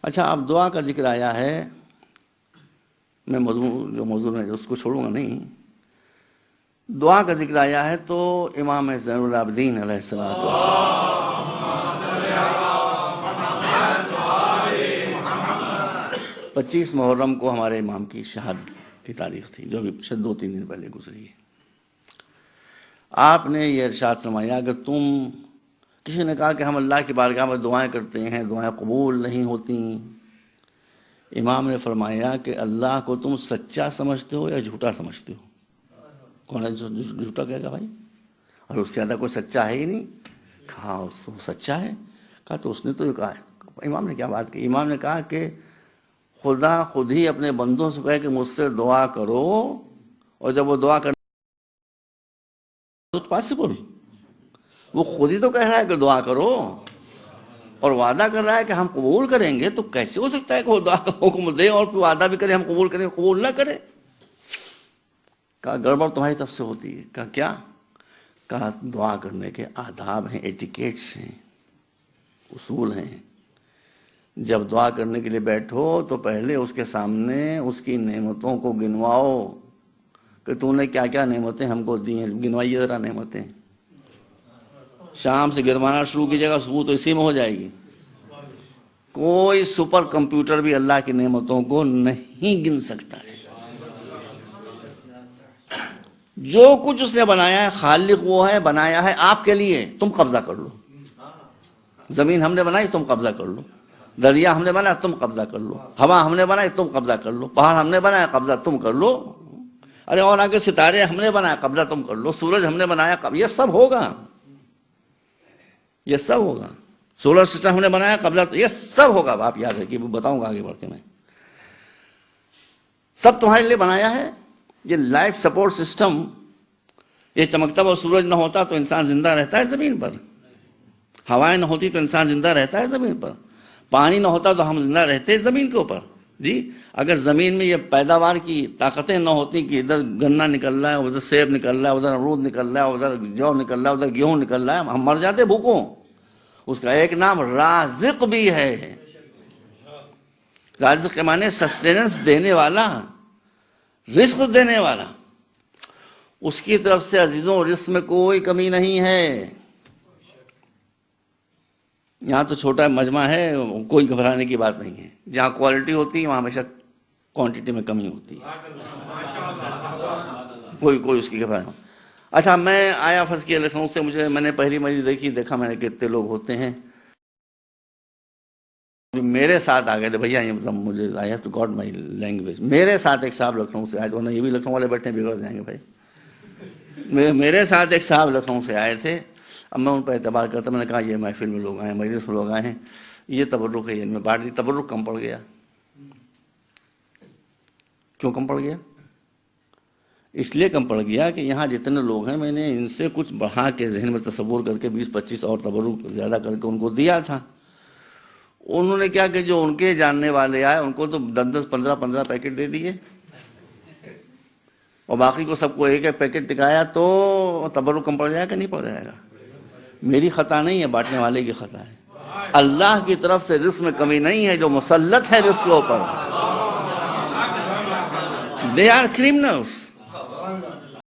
اچھا، اب دعا کا ذکر آیا ہے، میں موضوع ہے اس کو چھوڑوں گا نہیں. دعا کا ذکر آیا ہے تو امام زین العابدین علیہ السلام 25 محرم کو ہمارے امام کی شہادت کی تاریخ تھی، جو ابھی 2-3 دن پہلے گزری ہے. آپ نے یہ ارشاد فرمایا کہ تم، کسی نے کہا کہ ہم اللہ کی بارگاہ میں دعائیں کرتے ہیں، دعائیں قبول نہیں ہوتی. امام نے فرمایا کہ اللہ کو تم سچا سمجھتے ہو یا جھوٹا سمجھتے ہو؟ کون ہے جو جھوٹا کہے گا بھائی؟ اور اس سے زیادہ کوئی سچا ہے ہی نہیں. کہا سچا ہے؟ کہا تو اس نے تو یہ کہا ہے. امام نے کیا بات کی؟ امام نے کہا کہ خدا خود ہی اپنے بندوں سے کہے کہ مجھ سے دعا کرو، اور جب وہ دعا کرنے پاسبل، وہ خود ہی تو کہہ رہا ہے کہ دعا کرو اور وعدہ کر رہا ہے کہ ہم قبول کریں گے، تو کیسے ہو سکتا ہے کہ وہ دعا کا حکم دے اور پھر وعدہ بھی کرے ہم قبول کریں، قبول نہ کرے؟ کہا گڑبڑ تمہاری طرف سے ہوتی ہے. کہا کیا؟ کہا دعا کرنے کے آداب ہیں، ایٹیکیٹس ہیں، اصول ہیں. جب دعا کرنے کے لیے بیٹھو تو پہلے اس کے سامنے اس کی نعمتوں کو گنواؤ کہ تو نے کیا کیا نعمتیں ہم کو دی ہیں. گنوائیے ذرا نعمتیں. شام سے گروانا شروع کیجیے گا، صبح تو اسی میں ہو جائے گی. کوئی سپر کمپیوٹر بھی اللہ کی نعمتوں کو نہیں گن سکتا ہے. جو کچھ اس نے بنایا ہے خالق وہ ہے، بنایا ہے آپ کے لیے. تم قبضہ کر لو. زمین ہم نے بنائی، تم قبضہ کر لو. دریا ہم نے بنایا، تم قبضہ کر لو. ہوا ہم نے بنائی، تم قبضہ کر لو. پہاڑ ہم نے بنایا، قبضہ تم کر لو. ارے اور آگے ستارے ہم نے بنایا، قبضہ تم کر لو. سورج ہم نے بنایا، یہ سب ہوگا، یہ سب ہوگا. سولر سسٹم ہم نے بنایا، قبضہ یہ سب ہوگا. آپ یاد رکھیے، بتاؤں گا آگے بڑھ کے. میں سب تمہارے لیے بنایا ہے. یہ لائف سپورٹ سسٹم، یہ چمکتا ہوا سورج نہ ہوتا تو انسان زندہ رہتا ہے زمین پر. ہوائیں نہ ہوتی تو انسان زندہ رہتا ہے زمین پر. پانی نہ ہوتا تو ہم زندہ رہتے زمین کے اوپر. جی اگر زمین میں یہ پیداوار کی طاقتیں نہ ہوتی کہ ادھر گنا نکل رہا ہے، ادھر سیب نکل رہا ہے، ادھر امرود نکل رہا ہے، ادھر جو نکل رہا ہے، ادھر گیہوں نکل رہا ہے، ہم مر جاتے بھوکوں. اس کا ایک نام رازق بھی ہے. رازق کے معنی سسٹیننس دینے والا، رزق دینے والا. اس کی طرف سے عزیزوں رزق میں کوئی کمی نہیں ہے. یہاں تو چھوٹا مجمع ہے، کوئی گھبرانے کی بات نہیں ہے. جہاں کوالٹی ہوتی ہے وہاں ہمیشہ کوانٹٹی میں کمی ہوتی ہے. کوئی اس کی گھبرانے. اچھا، میں آیا فرض کیا لکھنؤ سے، میں نے پہلی مجلس دیکھا میں نے کتنے لوگ ہوتے ہیں. میرے ساتھ آ گئے تھے بھیا، مجھے I have to got my language. میرے ساتھ ایک صاحب لکھنؤ سے آئے تھے، یہ بھی لکھنؤ والے بیٹھے بگڑ جائیں گے بھائی. میرے ساتھ ایک صاحب لکھنؤ سے آئے تھے. اب میں ان پر اعتبار کرتا، میں نے کہا یہ محفل میں لوگ آئے ہیں، مجلس میں لوگ آئے ہیں، یہ تبرک ہے، ان میں بانٹ دی. تبرک کم پڑ گیا. کیوں کم پڑ گیا؟ اس لیے کم پڑ گیا کہ یہاں جتنے لوگ ہیں میں نے ان سے کچھ بڑھا کے ذہن میں تصور کر کے 20-25 اور تبرک زیادہ کر کے ان کو دیا تھا. انہوں نے کیا کہ جو ان کے جاننے والے آئے ان کو تو 10-10, 15-15 پیکٹ دے دیے، اور باقی کو سب کو ایک ایک پیکٹ ٹکایا. تو تبرک کم پڑ جائے گا کہ نہیں پڑ جائے گا؟ میری خطا نہیں ہے، بانٹنے والے کی خطا ہے. اللہ کی طرف سے رزق میں کمی نہیں ہے. جو مسلط ہے رزق کے اوپر، they are criminals.